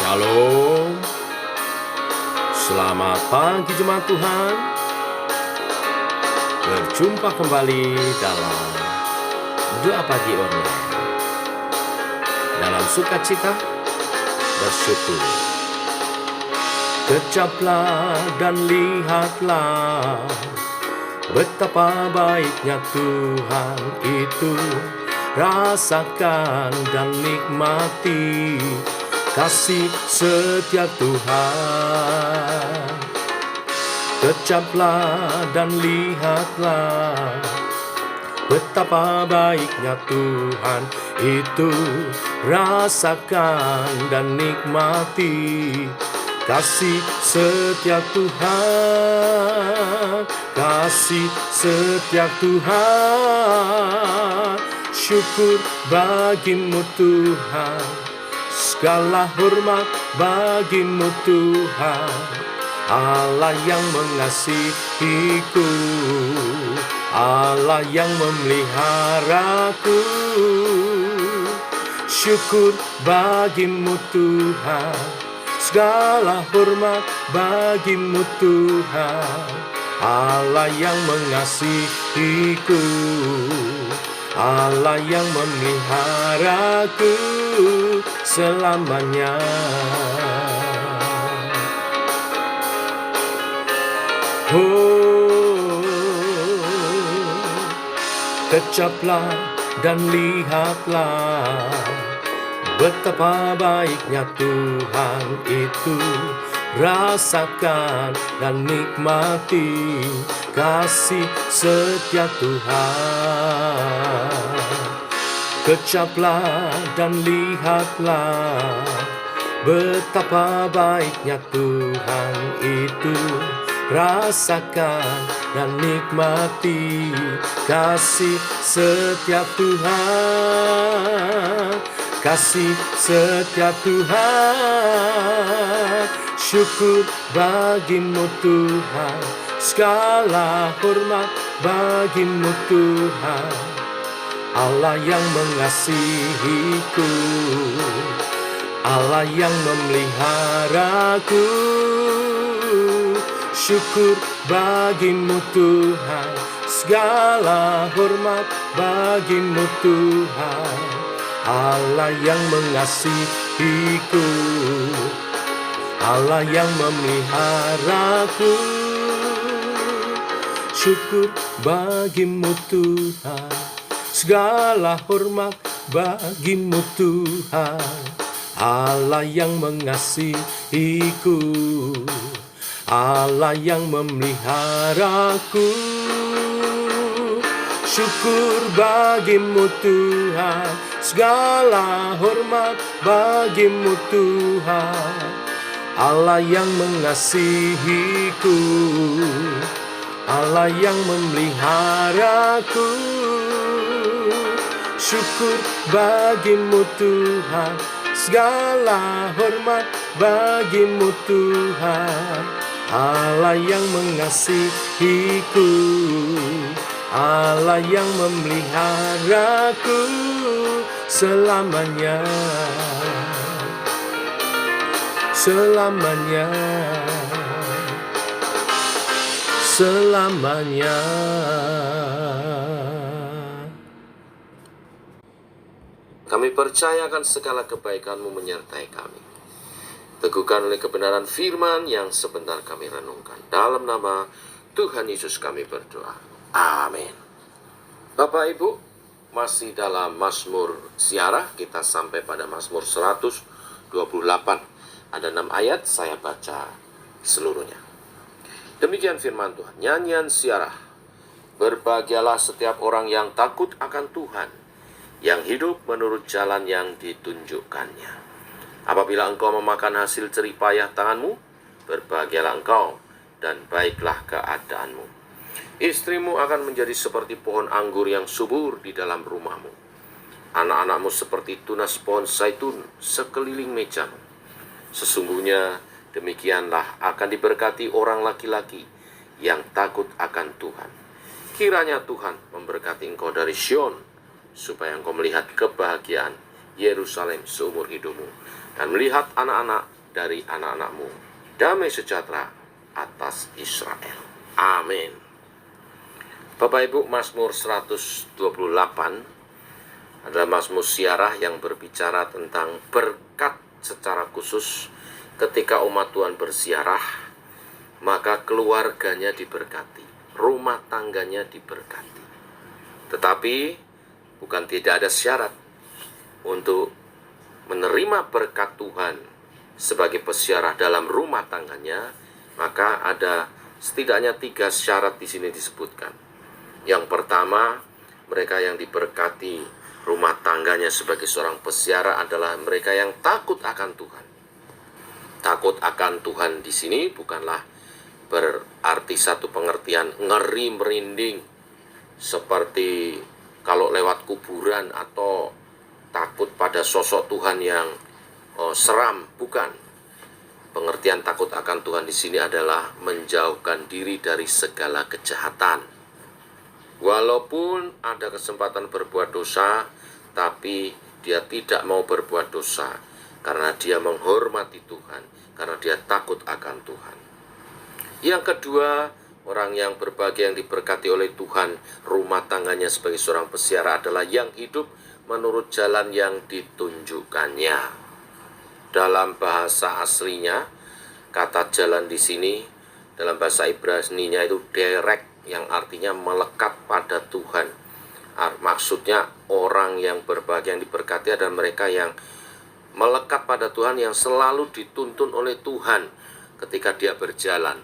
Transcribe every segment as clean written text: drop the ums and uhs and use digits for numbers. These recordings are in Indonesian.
Shalom. Selamat pagi jemaat Tuhan. Berjumpa kembali dalam doa pagi online. Dalam sukacita bersyukur. Kecaplah dan lihatlah betapa baiknya Tuhan itu. Rasakan dan nikmati kasih setia Tuhan. Kecaplah dan lihatlah betapa baiknya Tuhan itu. Rasakan dan nikmati kasih setia Tuhan. Kasih setia Tuhan. Syukur bagimu Tuhan, segala hormat bagimu Tuhan, Allah yang mengasihiku, Allah yang memeliharaku. Syukur bagimu Tuhan, segala hormat bagimu Tuhan, Allah yang mengasihiku, Allah yang memeliharaku selamanya. Oh, kecaplah dan lihatlah betapa baiknya Tuhan itu. Rasakan dan nikmati kasih setia Tuhan. Kecaplah dan lihatlah betapa baiknya Tuhan itu. Rasakan dan nikmati kasih setia Tuhan. Kasih setia Tuhan. Syukur bagimu Tuhan, segala hormat bagimu Tuhan, Allah yang mengasihiku, Allah yang memeliharaku. Syukur bagimu Tuhan, segala hormat bagimu Tuhan, Allah yang mengasihiku, Allah yang memeliharaku. Syukur bagimu Tuhan, segala hormat bagimu Tuhan, Allah yang mengasihiku, Allah yang memeliharaku. Syukur bagimu Tuhan, segala hormat bagimu Tuhan, Allah yang mengasihiku, Allah yang memeliharaku. Syukur bagimu Tuhan, segala hormat bagimu Tuhan, Allah yang mengasihiku, Allah yang memeliharaku selamanya. Selamanya, selamanya. Kami percaya akan segala kebaikan-Mu menyertai kami. Teguhkan oleh kebenaran firman yang sebentar kami renungkan. Dalam nama Tuhan Yesus kami berdoa. Amin. Bapak Ibu, masih dalam Mazmur Ziarah. Kita sampai pada Mazmur 128. Ada 6 ayat, saya baca seluruhnya. Demikian firman Tuhan. Nyanyian Ziarah. Berbahagialah setiap orang yang takut akan Tuhan, yang hidup menurut jalan yang ditunjukkannya. Apabila engkau memakan hasil jerih payah tanganmu, berbahagialah engkau dan baiklah keadaanmu. Istrimu akan menjadi seperti pohon anggur yang subur di dalam rumahmu. Anak-anakmu seperti tunas pohon zaitun sekeliling mejamu. Sesungguhnya demikianlah akan diberkati orang laki-laki yang takut akan Tuhan. Kiranya Tuhan memberkati engkau dari Sion, supaya engkau melihat kebahagiaan Yerusalem seumur hidupmu, dan melihat anak-anak dari anak-anakmu. Damai sejahtera atas Israel. Amin. Bapak Ibu, Mazmur 128 adalah Mazmur Siarah yang berbicara tentang berkat secara khusus. Ketika umat Tuhan bersiarah, maka keluarganya diberkati, rumah tangganya diberkati. Tetapi bukan tidak ada syarat untuk menerima berkat Tuhan sebagai pesiarah dalam rumah tangganya. Maka ada setidaknya 3 syarat di sini disebutkan. Yang pertama, mereka yang diberkati rumah tangganya sebagai seorang pesiarah adalah mereka yang takut akan Tuhan. Takut akan Tuhan di sini bukanlah berarti satu pengertian ngeri merinding seperti kalau lewat kuburan atau takut pada sosok Tuhan yang seram, bukan. Pengertian takut akan Tuhan di sini adalah menjauhkan diri dari segala kejahatan. Walaupun ada kesempatan berbuat dosa, tapi dia tidak mau berbuat dosa karena dia menghormati Tuhan, karena dia takut akan Tuhan. Yang kedua, orang yang berbahagia yang diberkati oleh Tuhan, rumah tangganya sebagai seorang pesiarah adalah yang hidup menurut jalan yang ditunjukkannya. Dalam bahasa aslinya, kata jalan di sini dalam bahasa Ibrani-nya itu derek, yang artinya melekat pada Tuhan. Maksudnya orang yang berbahagia yang diberkati adalah mereka yang melekat pada Tuhan, yang selalu dituntun oleh Tuhan ketika dia berjalan.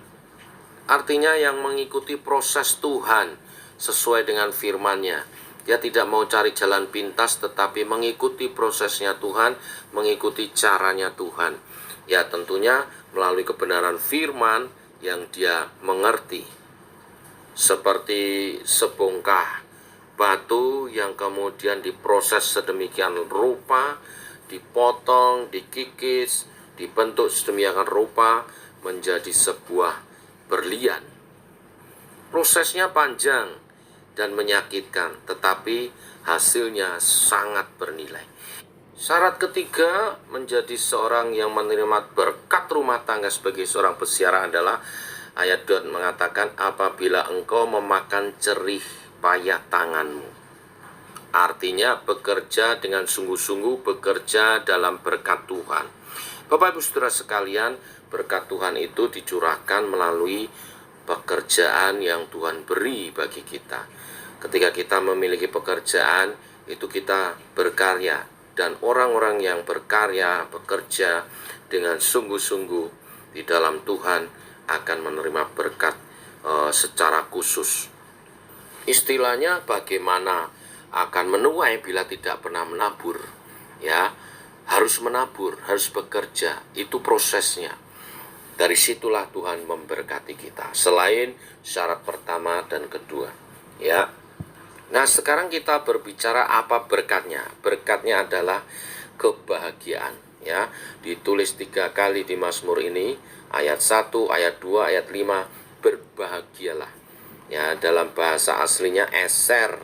Artinya yang mengikuti proses Tuhan sesuai dengan firman-Nya. Dia tidak mau cari jalan pintas, tetapi mengikuti prosesnya Tuhan, mengikuti caranya Tuhan. Ya tentunya melalui kebenaran firman yang dia mengerti. Seperti sebongkah batu yang kemudian diproses sedemikian rupa, dipotong, dikikis, dibentuk sedemikian rupa menjadi sebuah berlian. Prosesnya panjang dan menyakitkan, tetapi hasilnya sangat bernilai. Syarat ketiga menjadi seorang yang menerima berkat rumah tangga sebagai seorang pesiarah adalah ayat 2 mengatakan, apabila engkau memakan jerih payah tanganmu. Artinya bekerja dengan sungguh-sungguh, bekerja dalam berkat Tuhan. Bapak Ibu Saudara sekalian, berkat Tuhan itu dicurahkan melalui pekerjaan yang Tuhan beri bagi kita. Ketika kita memiliki pekerjaan, itu kita berkarya. Dan orang-orang yang berkarya, bekerja dengan sungguh-sungguh di dalam Tuhan akan menerima berkat secara khusus. Istilahnya bagaimana akan menuai bila tidak pernah menabur. Ya, harus menabur, harus bekerja, itu prosesnya. Dari situlah Tuhan memberkati kita. Selain syarat pertama dan kedua, ya. Nah, sekarang kita berbicara apa berkatnya. Berkatnya adalah kebahagiaan, ya. Ditulis 3 kali di Mazmur ini, ayat 1, ayat 2, ayat 5, berbahagialah. Ya, dalam bahasa aslinya eser,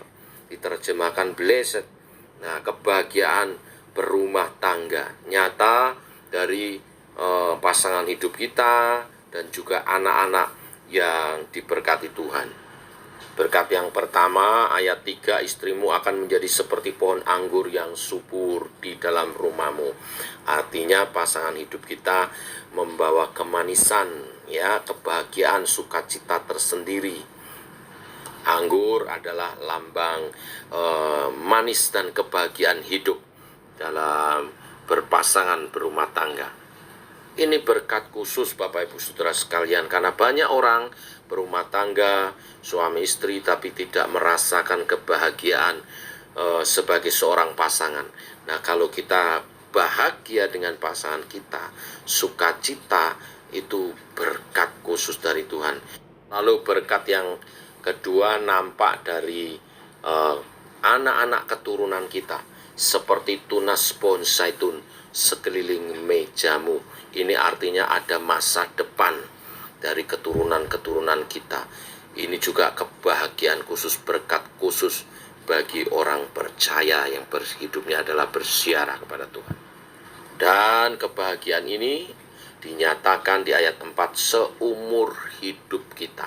diterjemahkan blessed. Nah, kebahagiaan berumah tangga nyata dari pasangan hidup kita dan juga anak-anak yang diberkati Tuhan. Berkat yang pertama, ayat 3, istrimu akan menjadi seperti pohon anggur yang subur di dalam rumahmu. Artinya pasangan hidup kita membawa kemanisan, ya, kebahagiaan, sukacita tersendiri. Anggur adalah lambang manis dan kebahagiaan hidup dalam berpasangan berumah tangga. Ini berkat khusus Bapak Ibu Saudara sekalian, karena banyak orang berumah tangga, suami istri, tapi tidak merasakan kebahagiaan sebagai seorang pasangan. Nah, kalau kita bahagia dengan pasangan kita, sukacita, itu berkat khusus dari Tuhan. Lalu berkat yang kedua nampak dari anak-anak keturunan kita, seperti tunas pohon zaitun sekeliling mejamu. Ini artinya ada masa depan dari keturunan-keturunan kita. Ini juga kebahagiaan khusus, berkat khusus bagi orang percaya yang hidupnya adalah bersiarah kepada Tuhan. Dan kebahagiaan ini dinyatakan di ayat 4 seumur hidup kita.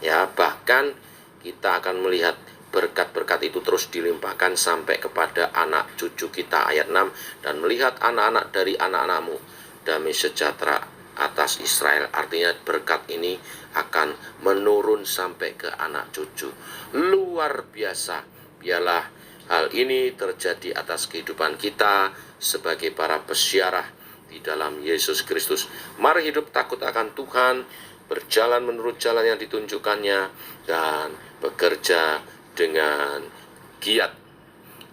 Ya, bahkan kita akan melihat berkat-berkat itu terus dilimpahkan sampai kepada anak cucu kita, ayat 6, dan melihat anak-anak dari anak-anakmu damai sejahtera atas Israel. Artinya berkat ini akan menurun sampai ke anak cucu. Luar biasa. Biarlah hal ini terjadi atas kehidupan kita sebagai para peziarah di dalam Yesus Kristus. Mari hidup takut akan Tuhan, berjalan menurut jalan yang ditunjukkannya, dan bekerja dengan giat,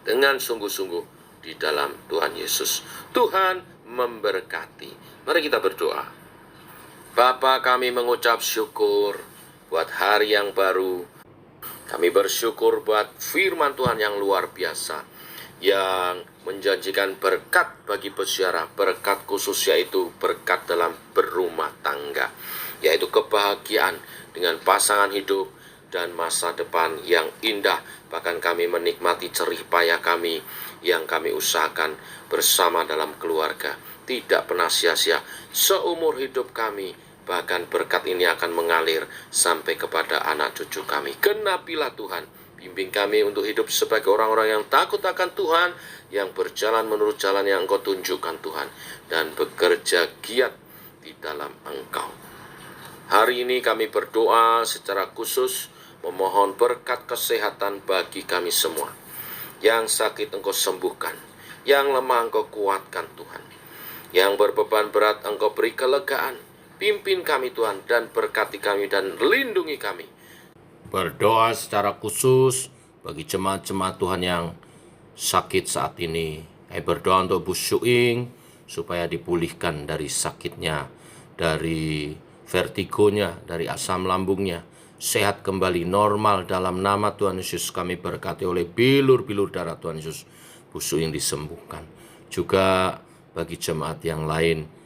dengan sungguh-sungguh di dalam Tuhan Yesus. Tuhan memberkati. Mari kita berdoa. Bapa, kami mengucap syukur buat hari yang baru. Kami bersyukur buat firman Tuhan yang luar biasa, yang menjanjikan berkat bagi peziarah. Berkat khusus yaitu berkat dalam berumah tangga, yaitu kebahagiaan dengan pasangan hidup dan masa depan yang indah. Bahkan kami menikmati jerih payah kami yang kami usahakan bersama dalam keluarga, tidak pernah sia-sia seumur hidup kami. Bahkan berkat ini akan mengalir sampai kepada anak cucu kami. Genapilah Tuhan, bimbing kami untuk hidup sebagai orang-orang yang takut akan Tuhan, yang berjalan menurut jalan yang Engkau tunjukkan Tuhan, dan bekerja giat di dalam Engkau. Hari ini kami berdoa secara khusus memohon berkat kesehatan bagi kami semua. Yang sakit Engkau sembuhkan, yang lemah Engkau kuatkan Tuhan, yang berbeban berat Engkau beri kelegaan. Pimpin kami Tuhan, dan berkati kami dan lindungi kami. Berdoa secara khusus bagi jemaat-jemaat Tuhan yang sakit saat ini. Kami berdoa untuk Bu Suing supaya dipulihkan dari sakitnya, dari vertigonya, dari asam lambungnya, sehat kembali normal dalam nama Tuhan Yesus. Kami berkati oleh bilur-bilur darah Tuhan Yesus, Bu Suing disembuhkan. Juga bagi jemaat yang lain,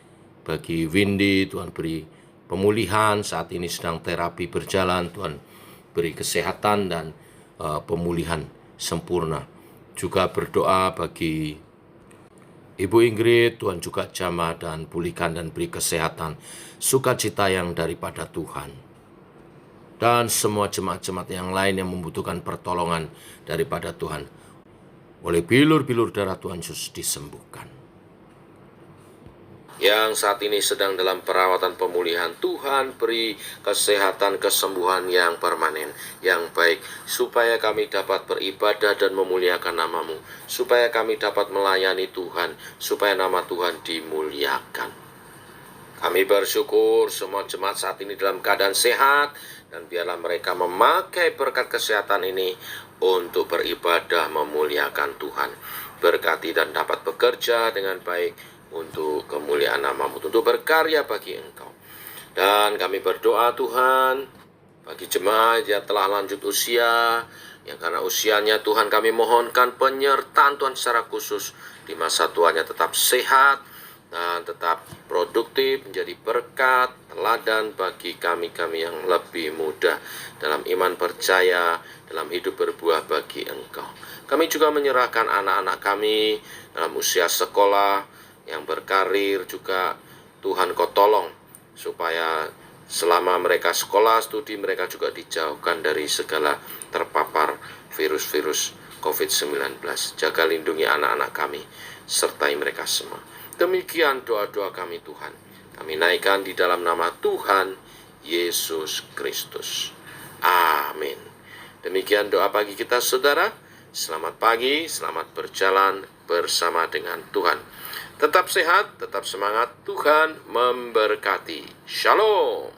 bagi Windy, Tuhan beri pemulihan, saat ini sedang terapi berjalan, Tuhan beri kesehatan dan pemulihan sempurna. Juga berdoa bagi Ibu Ingrid, Tuhan juga jamah dan pulihkan dan beri kesehatan, sukacita yang daripada Tuhan. Dan semua jemaat-jemaat yang lain yang membutuhkan pertolongan daripada Tuhan, oleh bilur-bilur darah Tuhan Yesus disembuhkan. Yang saat ini sedang dalam perawatan pemulihan, Tuhan beri kesehatan, kesembuhan yang permanen, yang baik, supaya kami dapat beribadah dan memuliakan nama-Mu, supaya kami dapat melayani Tuhan, supaya nama Tuhan dimuliakan. Kami bersyukur semua jemaat saat ini dalam keadaan sehat, dan biarlah mereka memakai berkat kesehatan ini untuk beribadah memuliakan Tuhan. Berkati dan dapat bekerja dengan baik untuk kemuliaan nama-Mu, untuk berkarya bagi Engkau. Dan kami berdoa Tuhan, bagi jemaat yang telah lanjut usia, yang karena usianya Tuhan kami mohonkan penyertaan Tuhan secara khusus, di masa tuanya tetap sehat, dan tetap produktif, menjadi berkat, teladan bagi kami-kami yang lebih muda, dalam iman percaya, dalam hidup berbuah bagi Engkau. Kami juga menyerahkan anak-anak kami dalam usia sekolah, yang berkarir juga, Tuhan Kau tolong supaya selama mereka sekolah studi, mereka juga dijauhkan dari segala terpapar virus-virus COVID-19. Jaga lindungi anak-anak kami, sertai mereka semua. Demikian doa-doa kami Tuhan, kami naikkan di dalam nama Tuhan Yesus Kristus. Amin. Demikian doa pagi kita saudara. Selamat pagi, selamat berjalan bersama dengan Tuhan. Tetap sehat, tetap semangat, Tuhan memberkati. Shalom.